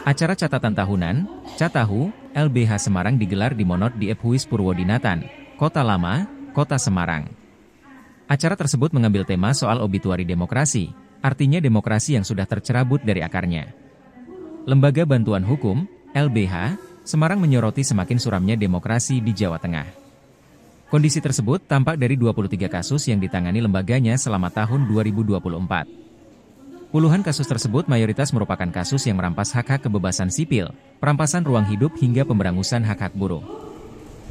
Acara catatan tahunan, Catahu, LBH Semarang digelar di Monod di Ephuis Purwodinatan, Kota Lama, Kota Semarang. Acara tersebut mengambil tema soal obituari demokrasi, artinya demokrasi yang sudah tercerabut dari akarnya. Lembaga Bantuan Hukum, LBH, Semarang menyoroti semakin suramnya demokrasi di Jawa Tengah. Kondisi tersebut tampak dari 23 kasus yang ditangani lembaganya selama tahun 2024. Puluhan kasus tersebut mayoritas merupakan kasus yang merampas hak-hak kebebasan sipil, perampasan ruang hidup hingga pemberangusan hak-hak buruh.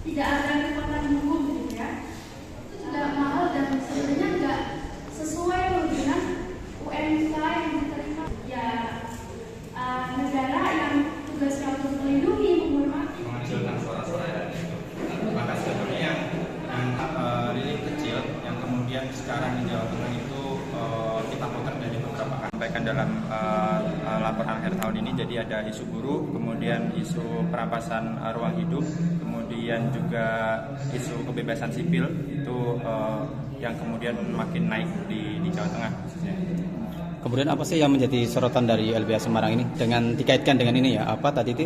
Tidak ada kekuatan hukum gitu ya. Itu juga mahal dan sebenarnya nggak sesuai dengan UMK yang diterima. Ya negara yang tugasnya untuk melindungi, menghormati. Menghasilkan suara-suara ya. Maka sebetulnya yang lirik kecil yang kemudian sekarang di Jawa Tengah itu kita putar dari beberapa kali. Sampaikan dalam laporan akhir tahun ini, jadi ada isu buruh, kemudian isu perampasan ruang hidup, kemudian juga isu kebebasan sipil itu yang kemudian makin naik di Jawa Tengah khususnya. Kemudian apa sih yang menjadi sorotan dari LBH Semarang ini dengan dikaitkan dengan ini ya, apa tadi itu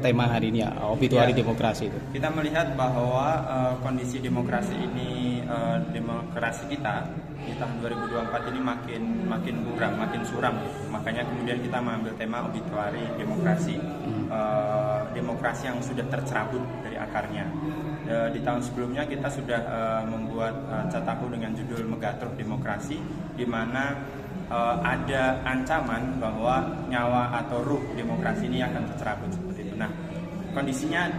tema hari ini ya, obituari demokrasi itu. Kita melihat bahwa kondisi demokrasi ini, demokrasi kita di tahun 2024 ini makin buram, makin suram. Makanya kemudian kita mengambil tema obituari demokrasi, demokrasi yang sudah tercerabut dari akarnya. Di tahun sebelumnya kita sudah membuat Catahu dengan judul Megatruk Demokrasi, di mana ada ancaman bahwa nyawa atau ruh demokrasi ini akan tercerabut seperti itu. Nah, kondisinya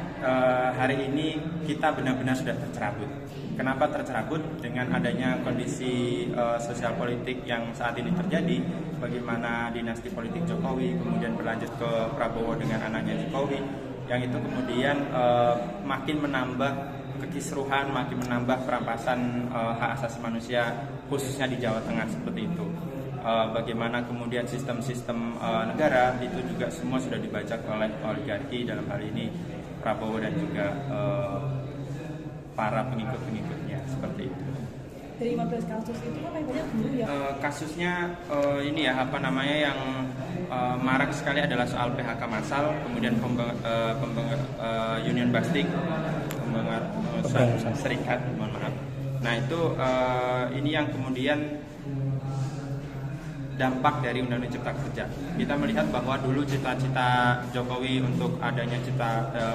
hari ini kita benar-benar sudah tercerabut. Kenapa tercerabut? Dengan adanya kondisi sosial politik yang saat ini terjadi, bagaimana dinasti politik Jokowi kemudian berlanjut ke Prabowo dengan anaknya Jokowi, yang itu kemudian makin menambah kekisruhan, makin menambah perampasan hak asasi manusia khususnya di Jawa Tengah seperti itu. Bagaimana kemudian sistem-sistem negara itu juga semua sudah dibajak oleh oligarki, dalam hal ini Prabowo dan juga para pengikut-pengikutnya seperti itu. Dari 15 kasus itu kan banyak buruh ya? Kasusnya ini ya, apa namanya, yang marak sekali adalah soal PHK massal, kemudian Union Busting, serikat, mohon maaf. Nah itu ini yang kemudian dampak dari Undang-Undang Cipta Kerja. Kita melihat bahwa dulu cita-cita Jokowi untuk adanya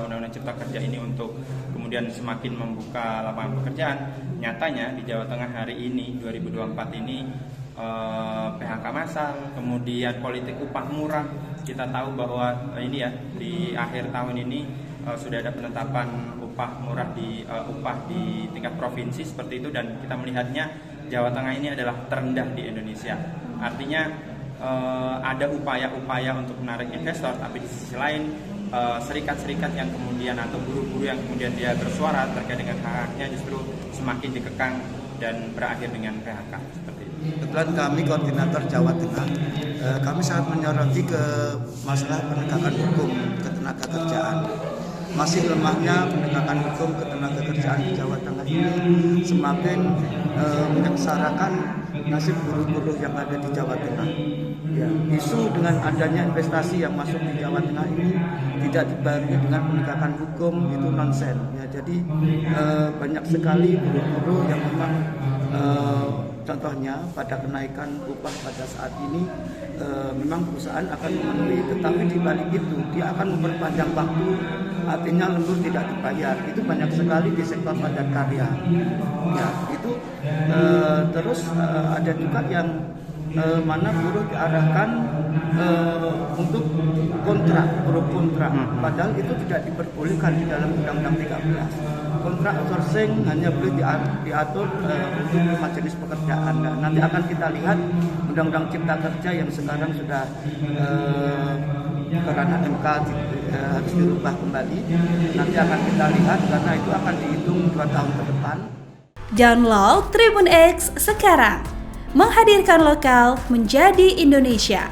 Undang-Undang Cipta Kerja ini untuk kemudian semakin membuka lapangan pekerjaan. Nyatanya di Jawa Tengah hari ini 2024 ini PHK massal, kemudian politik upah murah. Kita tahu bahwa ini ya, di akhir tahun ini sudah ada penetapan upah murah upah di tingkat provinsi seperti itu, dan kita melihatnya Jawa Tengah ini adalah terendah di Indonesia. Artinya ada upaya-upaya untuk menarik investor, tapi di sisi lain serikat-serikat yang kemudian atau buruh-buruh yang kemudian dia bersuara terkait dengan hak-haknya justru semakin dikekang dan berakhir dengan PHK seperti itu. Kebetulan kami koordinator Jawa Tengah, kami sangat menyoroti ke masalah penegakan hukum ketenaga kerjaan. Masih lemahnya penegakan hukum ketenaga kerjaan di Jawa Tengah ini semakin menyengsarakan nasib buruh-buruh yang ada di Jawa Tengah. Ya, isu dengan adanya investasi yang masuk di Jawa Tengah ini tidak dibarengi dengan penegakan hukum itu nonsen. Ya, jadi banyak sekali buruh-buruh yang memang contohnya pada kenaikan upah pada saat ini memang perusahaan akan memenuhi, tetapi di balik itu dia akan memperpanjang waktu, artinya lembur tidak dibayar. Itu banyak sekali di sektor padat karya. Ya, itu terus ada juga yang mana buruh diarahkan untuk kontrak, buruh kontrak, padahal itu tidak diperbolehkan di dalam Undang-Undang 13. Kontrak outsourcing hanya boleh diatur untuk 5 jenis pekerjaan. Nah, nanti akan kita lihat Undang-Undang Cipta Kerja yang sekarang sudah karena MK harus dirubah kembali. Nanti akan kita lihat karena itu akan dihitung 2 tahun ke depan. Download Tribun X sekarang, menghadirkan lokal menjadi Indonesia.